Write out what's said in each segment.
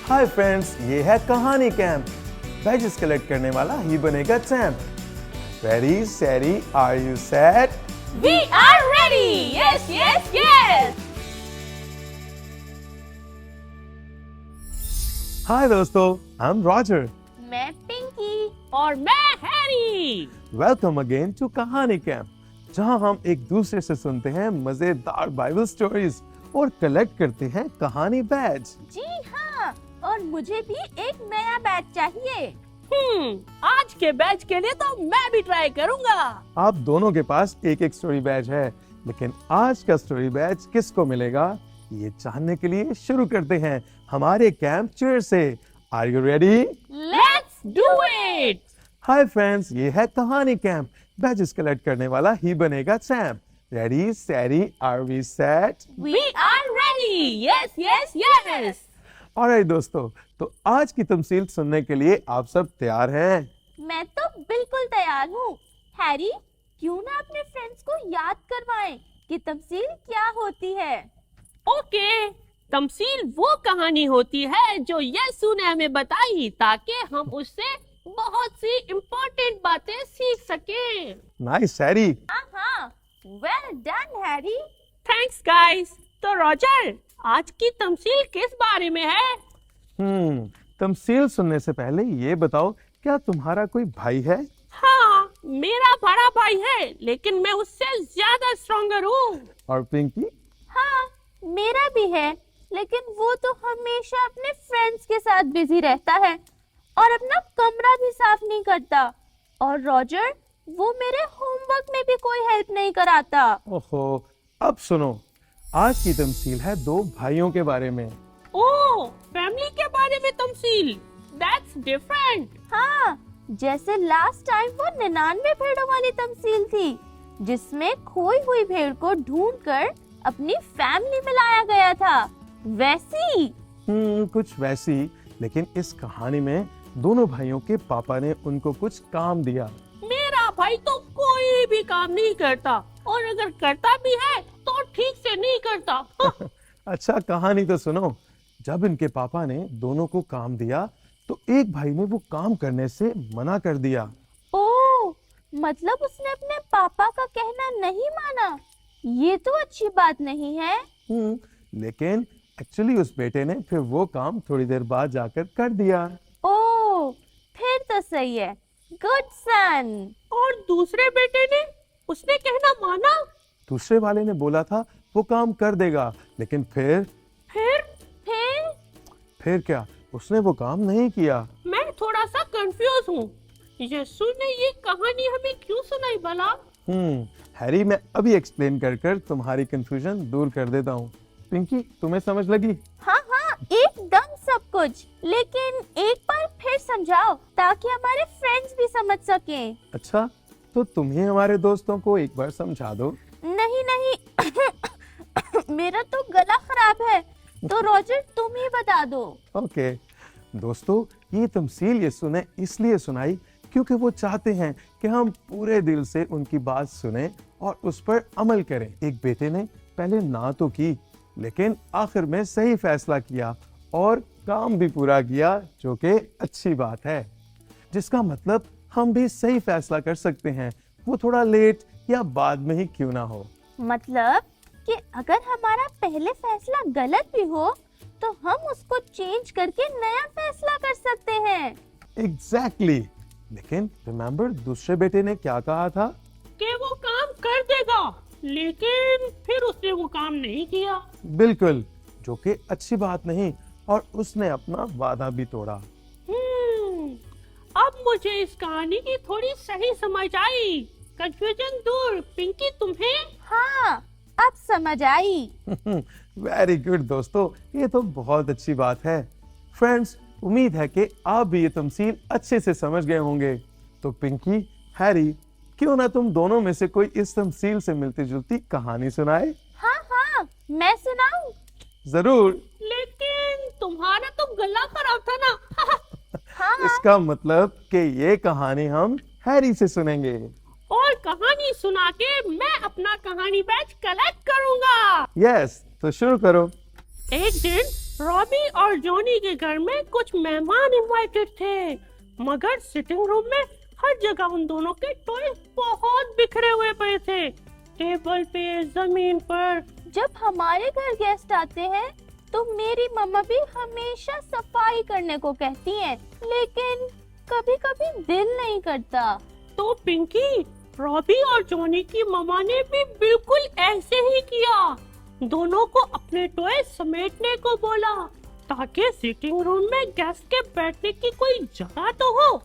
हाय friends, ये है कहानी कैंप। बैजेस कलेक्ट करने वाला ही बनेगा champ. Ready steady are you set? We are ready! Yes, yes, yes! Hi दोस्तों, आई एम रॉजर। मैं पिंकी और मैं Harry. Welcome again to Kahani camp, जहां हम एक दूसरे से सुनते हैं मजेदार बाइबल स्टोरीज और कलेक्ट करते हैं कहानी बैज। जी हाँ, और मुझे भी एक नया बैच चाहिए। आज के बैच के लिए तो मैं भी ट्राई करूंगा। आप दोनों के पास एक एक स्टोरी बैच है, लेकिन आज का स्टोरी बैच किसको मिलेगा, ये जानने के लिए शुरू करते हैं हमारे कैंप चेयर से। Are you ready? Let's do it! Hi friends, ये है कहानी कैंप। बैजेस कलेक्ट करने वाला ही बनेगा champ. Ready steady are we set? We are ready! Yes, yes, yes! Alright दोस्तों, तो आज की तमसील सुनने के लिए आप सब तैयार हैं? मैं तो बिल्कुल तैयार हूँ। हैरी, क्यों ना अपने फ्रेंड्स को याद करवाएं कि तमसील क्या होती है। ओके, तमसील वो कहानी होती है जो यीशु ने हमें बताई ताकि हम उससे बहुत सी इम्पोर्टेंट बातें सीख सकें। नाइस सैरी। हाँ, well done Harry. Thanks guys. तो रॉजर, आज की तमसील किस बारे में है? तमसील सुनने से पहले ये बताओ, क्या तुम्हारा कोई भाई है? हाँ, मेरा बड़ा भाई है, लेकिन मैं उससे ज्यादा स्ट्रॉन्गर हूँ। और पिंकी? हाँ, मेरा भी है, लेकिन वो तो हमेशा अपने फ्रेंड्स के साथ बिजी रहता है और अपना कमरा भी साफ नहीं करता। और रॉजर, वो मेरे होमवर्क में भी कोई हेल्प नहीं कराता। ओहो, अब सुनो, आज की तमसील है दो भाइयों के बारे में। ओह, फैमिली के बारे में तमसील। That's different. हाँ, जैसे लास्ट टाइम वो 99 भेड़ों वाली तमसील थी, जिसमें खोई हुई भेड़ को ढूंढकर अपनी फैमिली में लाया गया था, वैसी। कुछ वैसी, लेकिन इस कहानी में दोनों भाइयों के पापा ने उनको कुछ काम दिया। मेरा भाई तो कोई भी काम नहीं करता, और अगर करता भी है तो ठीक से नहीं करता। अच्छा, कहानी तो सुनो। जब इनके पापा ने दोनों को काम दिया, तो एक भाई ने वो काम करने से मना कर दिया। ओह, मतलब उसने अपने पापा का कहना नहीं माना। ये तो अच्छी बात नहीं है। लेकिन एक्चुअली उस बेटे ने फिर वो काम थोड़ी देर बाद जाकर कर दिया। ओह, फिर तो सही है। Good son. और दूसरे बेटे ने, उसने कहना माना। दूसरे वाले ने बोला था वो काम कर देगा, लेकिन फिर क्या, उसने वो काम नहीं किया। मैं थोड़ा सा कंफ्यूज हूँ। यीशु ने ये कहानी हमें क्यों सुनाई भला? हैरी, मैं अभी एक्सप्लेन कर तुम्हारी कंफ्यूजन दूर कर देता हूँ। पिंकी, तुम्हें समझ लगी? हाँ, एकदम सब कुछ, लेकिन एक बार फिर समझाओ ताकि हमारे फ्रेंड्स भी समझ सकें। अच्छा, तो तुम ही हमारे दोस्तों को एक बार समझा दो। नहीं मेरा तो गला खराब है, तो रॉजर तुम ही बता दो। ओके दोस्तों, ये तमसील यीशु ने इसलिए सुनाई क्योंकि वो चाहते हैं कि हम पूरे दिल से उनकी बात सुने और उस पर अमल करें। एक बेटे ने पहले ना तो की, लेकिन आखिर में सही फैसला किया और काम भी पूरा किया, जो कि अच्छी बात है। जिसका मतलब हम भी सही फैसला कर सकते हैं, वो थोड़ा लेट या बाद में ही क्यों ना हो। मतलब कि अगर हमारा पहले फैसला गलत भी हो, तो हम उसको चेंज करके नया फैसला कर सकते हैं। एग्जैक्टली। लेकिन रिमेम्बर, दूसरे बेटे ने क्या कहा था? कि वो काम कर देगा, लेकिन फिर उसने वो काम नहीं किया। बिल्कुल, जो कि अच्छी बात नहीं, और उसने अपना वादा भी तोड़ा। अब मुझे इस कहानी की थोड़ी सही समझ आई। कंफ्यूजन दूर। पिंकी, तुम्हें? हाँ, अब समझ आई। वेरी गुड दोस्तों, ये तो बहुत अच्छी बात है। फ्रेंड्स, उम्मीद है कि आप भी ये तमसील अच्छे से समझ गए होंगे। तो पिंकी, हैरी, क्यों ना तुम दोनों में से कोई इस तमसील से मिलती जुलती कहानी सुनाए? हाँ, मैं सुनाऊं? जरूर। लेकिन तुम्हारा तो गला खराब था ना। हाँ, इसका मतलब कि ये कहानी हम हैरी से सुनेंगे। और कहानी सुना के मैं अपना कहानी बैच कलेक्ट करूंगा। यस, तो शुरू करो। एक दिन रॉबी और जॉनी के घर में कुछ मेहमान इनवाइटेड थे, मगर सिटिंग रूम में हर जगह उन दोनों के टॉयज बहुत बिखरे हुए पड़े थे, टेबल पे, जमीन पर। जब हमारे घर गेस्ट आते हैं तो मेरी मम्मा भी हमेशा सफाई करने को कहती हैं, लेकिन कभी-कभी दिल नहीं करता। तो पिंकी, रॉबी और जॉनी की मम्मा ने भी बिल्कुल ऐसे ही किया। दोनों को अपने टॉय समेटने को बोला ताकि सिटिंग रूम में गेस्ट के बैठने की कोई जगह तो हो।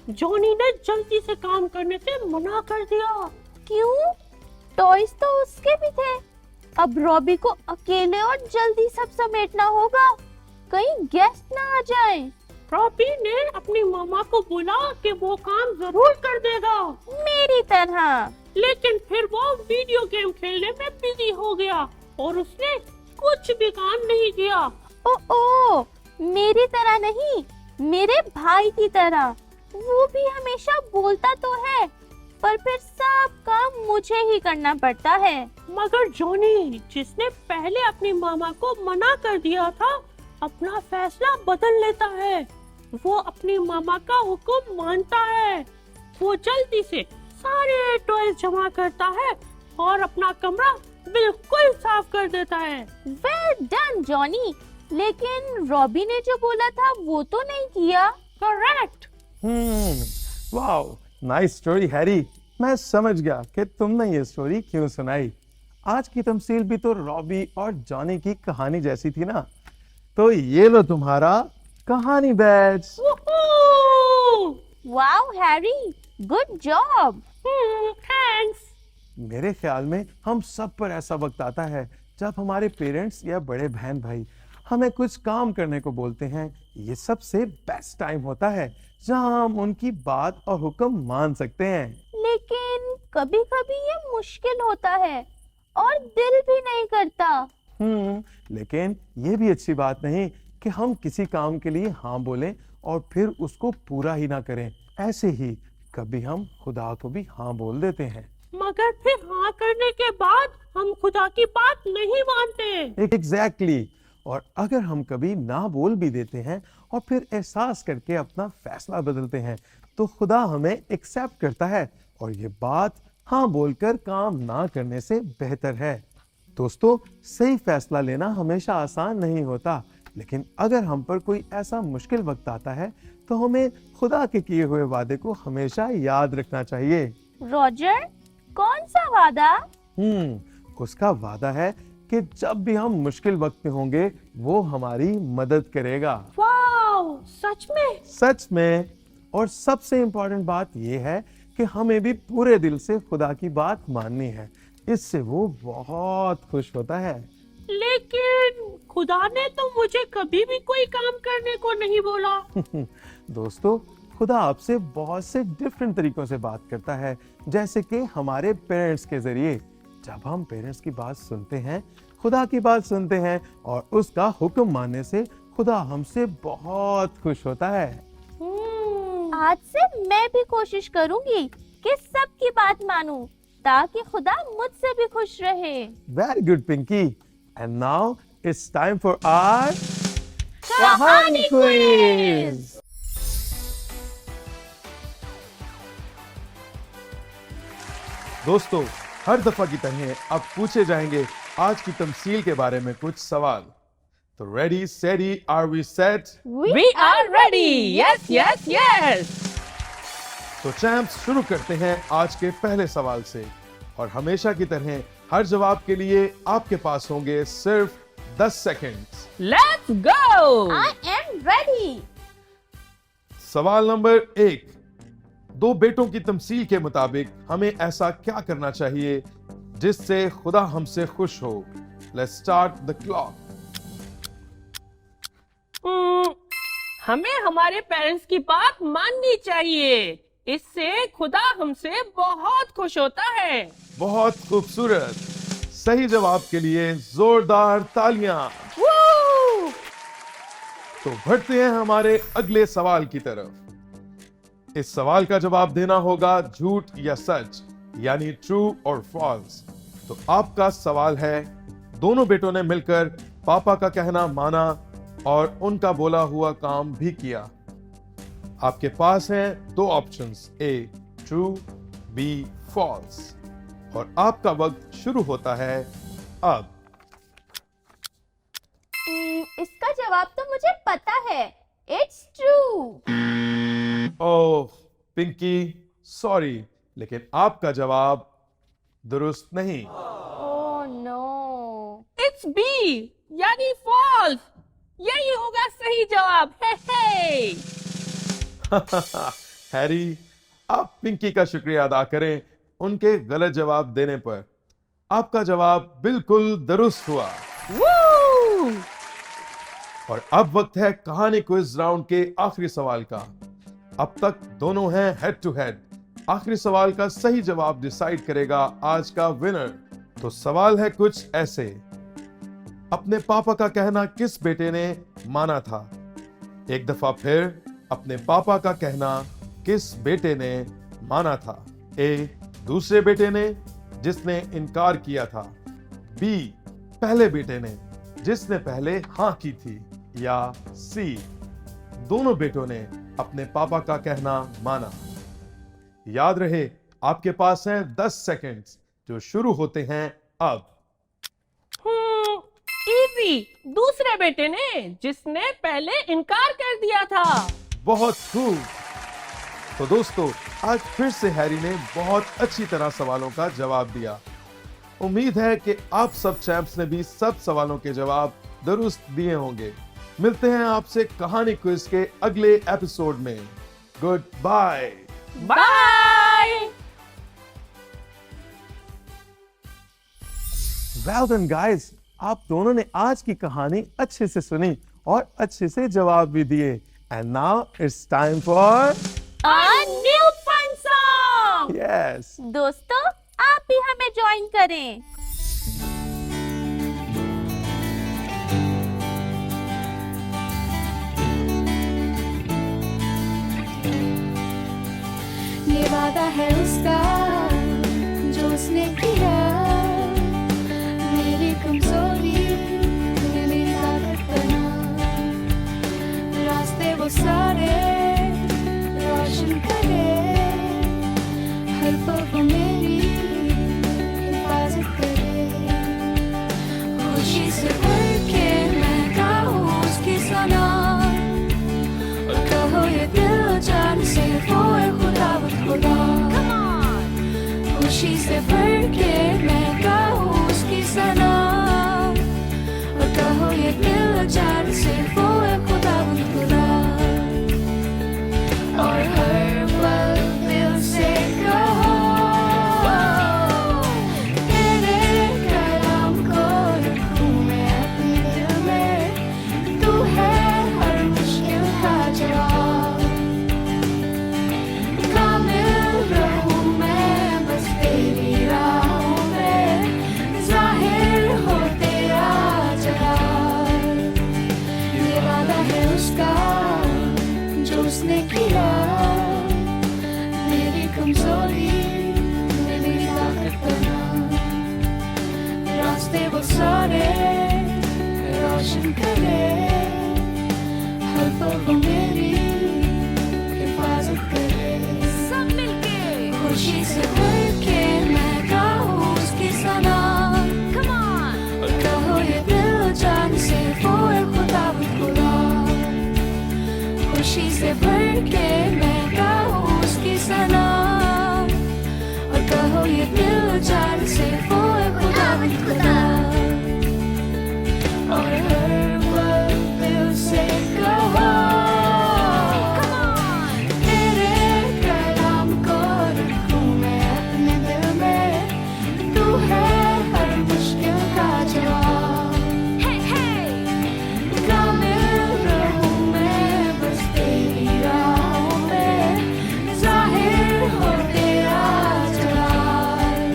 जॉनी ने जल्दी से काम करने से मना कर दिया। क्यों? टॉयज तो उसके भी थे। अब रॉबी को अकेले और जल्दी सब समेटना होगा, कहीं गेस्ट ना आ जाए। रॉबी ने अपनी मामा को बोला कि वो काम जरूर कर देगा, मेरी तरह। लेकिन फिर वो वीडियो गेम खेलने में बिजी हो गया और उसने कुछ भी काम नहीं किया। ओ, मेरी तरह नहीं, मेरे भाई की तरह। वो भी हमेशा बोलता तो है, पर फिर सब काम मुझे ही करना पड़ता है। मगर जॉनी, जिसने पहले अपनी मामा को मना कर दिया था, अपना फैसला बदल लेता है। वो अपनी मामा का हुक्म मानता है। वो जल्दी से सारे टॉयज जमा करता है और अपना कमरा बिल्कुल साफ कर देता है। वेल डन जॉनी, लेकिन रॉबी ने जो बोला था वो तो नहीं किया। Correct. Wow, nice story Harry. मैं समझ गया कि तुमने ये स्टोरी क्यों सुनाई। आज की तमसील भी तो रॉबी और जॉनी की कहानी जैसी थी ना। तो ये लो तुम्हारा कहानी batch. Wow Harry, good job. Thanks. मेरे ख्याल में हम सब पर ऐसा वक्त आता है जब हमारे पेरेंट्स या बड़े बहन भाई हमें कुछ काम करने को बोलते हैं। ये सबसे बेस्ट टाइम होता है जहां हम उनकी बात और हुक्म मान सकते हैं। लेकिन कभी-कभी ये मुश्किल होता है और दिल भी नहीं करता। लेकिन ये भी अच्छी बात नहीं कि हम किसी काम के लिए हाँ बोलें और फिर उसको पूरा ही ना करें। ऐसे ही कभी हम खुदा को भी हाँ बोल देते हैं, मगर फिर हाँ करने के बाद हम खुदा की बात नहीं मानते। एग्जैक्टली। और अगर हम कभी ना बोल भी देते हैं और फिर एहसास करके अपना फैसला बदलते हैं तो खुदा हमें एक्सेप्ट करता है, और ये बात हाँ बोलकर काम ना करने से बेहतर है। दोस्तों, सही फैसला लेना हमेशा आसान नहीं होता, लेकिन अगर हम पर कोई ऐसा मुश्किल वक्त आता है तो हमें खुदा के किए हुए वादे को हमेशा याद रखना चाहिए। रॉजर, कौन सा वादा? उसका वादा है कि जब भी हम मुश्किल वक्त में होंगे वो हमारी मदद करेगा। वाओ, सच में? सच में। और सबसे इम्पोर्टेंट बात यह है कि हमें भी पूरे दिल से खुदा की बात माननी है। इससे वो बहुत खुश होता है। लेकिन खुदा ने तो मुझे कभी भी कोई काम करने को नहीं बोला। दोस्तों, खुदा आपसे बहुत से डिफरेंट तरीकों से बात करता है, जैसे कि हमारे पेरेंट्स के जरिए। जब हम पेरेंट्स की बात सुनते हैं, खुदा की बात सुनते हैं और उसका हुक्म मानने से खुदा हमसे बहुत खुश होता है। आज से मैं भी कोशिश करूंगी कि सबकी बात मानूं, ताकि खुदा मुझसे भी खुश रहे। Very good Pinky. And now it's time for our Kahani quiz. दोस्तों, हर दफा की तरह अब पूछे जाएंगे आज की तमसील के बारे में कुछ सवाल। तो ready steady are we set? We are ready. Yes, yes, yes. तो चैंप्स, शुरू करते हैं आज के पहले सवाल से। और हमेशा की तरह हर जवाब के लिए आपके पास होंगे सिर्फ 10 second. Let's go. I am ready. सवाल नंबर 1, दो बेटों की तमसील के मुताबिक हमें ऐसा क्या करना चाहिए जिससे खुदा हमसे खुश हो? Let's start the clock. हमें हमारे पेरेंट्स की बात माननी चाहिए। इससे खुदा हमसे बहुत खुश होता है। बहुत खूबसूरत। सही जवाब के लिए जोरदार तालियां। Woo! तो बढ़ते हैं हमारे अगले सवाल की तरफ। इस सवाल का जवाब देना होगा झूठ या सच, यानी ट्रू और फॉल्स। तो आपका सवाल है, दोनों बेटों ने मिलकर पापा का कहना माना और उनका बोला हुआ काम भी किया। आपके पास हैं दो ऑप्शंस, ए ट्रू, बी फॉल्स, और आपका वक्त शुरू होता है अब। इसका जवाब तो मुझे पता है, it's true. Oh Pinky, sorry, लेकिन आपका जवाब दुरुस्त नहीं। Oh no. इट्स बी यानी फॉल्स। यही होगा सही जवाब। हे हैरी, आप पिंकी का शुक्रिया अदा करें उनके गलत जवाब देने पर। आपका जवाब बिल्कुल दुरुस्त हुआ। वू! और अब वक्त है कहानी क्विज राउंड के आखिरी सवाल का। अब तक दोनों हैं हेड टू हेड। आखिरी सवाल का सही जवाब डिसाइड करेगा आज का विनर। तो सवाल है कुछ ऐसे, अपने पापा का कहना किस बेटे ने माना था? एक दफा फिर, अपने पापा का कहना किस बेटे ने माना था? ए दूसरे बेटे ने जिसने इनकार किया था, बी पहले बेटे ने जिसने पहले हां की थी, या सी दोनों बेटों ने अपने पापा का कहना माना। याद रहे, आपके पास हैं 10 सेकंड्स जो शुरू होते हैं अब। इजी, दूसरे बेटे ने जिसने पहले इनकार कर दिया था। बहुत खूब। तो दोस्तों, आज फिर से हैरी ने बहुत अच्छी तरह सवालों का जवाब दिया। उम्मीद है कि आप सब चैंप्स ने भी सब सवालों के जवाब दुरुस्त दिए होंगे। मिलते हैं आपसे कहानी क्विज के अगले एपिसोड में। Goodbye. Bye. Well done guys, आप दोनों ने आज की कहानी अच्छे से सुनी और अच्छे से जवाब भी दिए। And now it's time for A new fun song। Yes. दोस्तों, आप भी हमें ज्वाइन करें। ये वादा है उसका जो उसने किया, मेरी कमजोरी मेरी ताकत बना, रास्ते वो सारे रोशन करे, हर पल वो मेरी हिफाजत करे, खुशी से भर के मैं गाऊं उसकी सना, और कहो ये दिल जान से वो है खुदावंद खुदा। खुशी से भर के मैं गाऊं उसकी सना, और कहो ये दिल जान से वो है खुदावंद खुदा। और हर पल दिल से कहो, तेरे कलाम को रखूं मैं अपने दिल में, तू है हर मुश्किल का जवाब। कामिल रहूं मैं बस तेरी राहों में, जाहिर हो तेरा जलाल। ये वादा है उसका जो उसने किया, मेरी कमजोरी मेरी ताकत बना, रास्ते वो सारे रोशन करे, हर पल वो मेरी हिफाजत करे। सब मिलके खुशी से भर के मैं गाऊं उसकी सना, और कहो ये दिल जान से वो है खुदावंद खुदा। खुशी से भर के मैं गाऊं उसकी सना, और कहो ये दिल जान से वो है खुदावंद खुदा। और हर पल दिल से कहो, तेरे कलाम को रखूं मैं अपने दिल में, तू है हर मुश्किल का जवाब। कामिल रहूं मैं बस तेरी राहों में, जाहिर हो तेरा जलाल।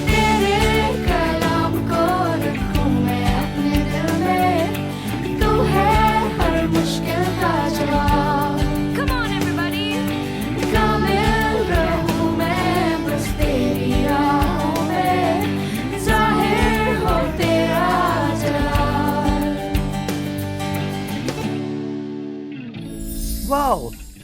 तेरे कलाम को रखूं मैं अपने दिल में, तू है हर मुश्किल का जवाब। कामिल रहूं मैं बस तेरी राहों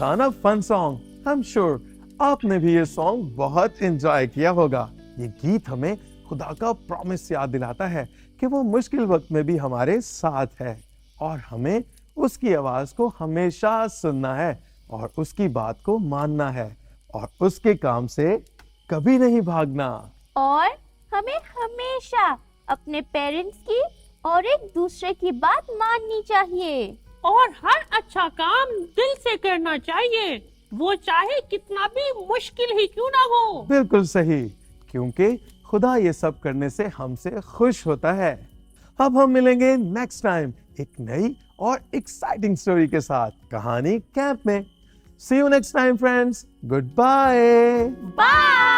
था ना fun song. I am sure आपने भी ये सॉन्ग बहुत एंजॉय किया होगा। ये गीत हमें खुदा का प्रॉमिस याद दिलाता है कि वो मुश्किल वक्त में भी हमारे साथ है और हमें उसकी आवाज को हमेशा सुनना है और उसकी बात को मानना है और उसके काम से कभी नहीं भागना। और हमें हमेशा अपने पेरेंट्स की और एक दूसरे की बात माननी चाहिए। और हर अच्छा काम दिल से करना चाहिए, वो चाहे कितना भी मुश्किल ही क्यों ना हो। बिल्कुल सही, क्योंकि खुदा ये सब करने से हमसे खुश होता है। अब हम मिलेंगे नेक्स्ट टाइम एक नई और एक्साइटिंग स्टोरी के साथ कहानी कैंप में। See you next time, friends. Goodbye. Bye.